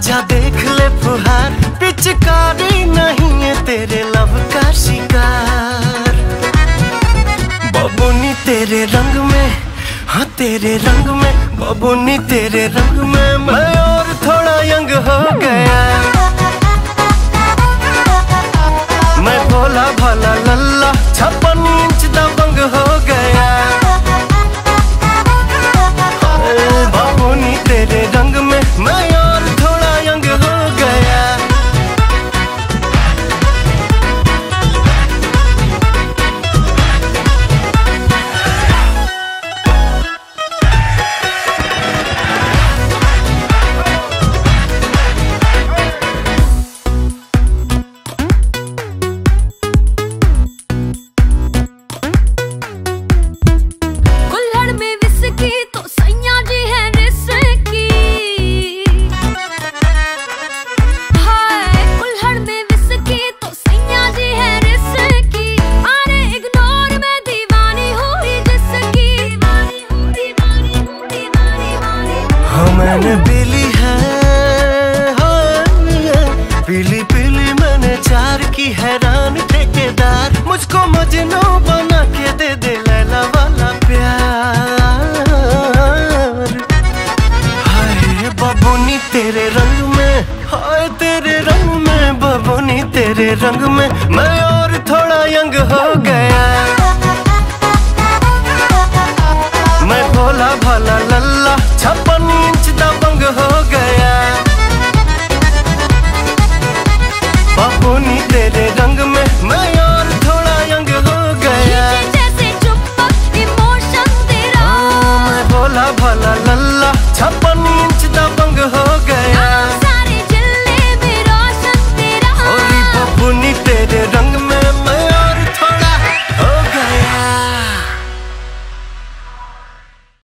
आजा देख ले फुहार, पिचकारी नहीं है तेरे लब का शिकार। बबूनी तेरे रंग में, हाँ तेरे रंग में, बबूनी तेरे रंग में मैं और थोड़ा यंग हो गया। मैं भोला भाला लल्ला 56 इंच दबंग हो गया। बबूनी तेरे रंग में मैं और थोड़ा यंग हो गया। मैंने पीली है, पीली पीली मैंने चार की, हैरान ठेकेदार मुझको मजनू बना के दे दे लैला वाला प्यार। हाय बबूनी तेरे रंग में, हाय तेरे रंग में, बबूनी तेरे रंग में मैं और थोड़ा यंग हो गया।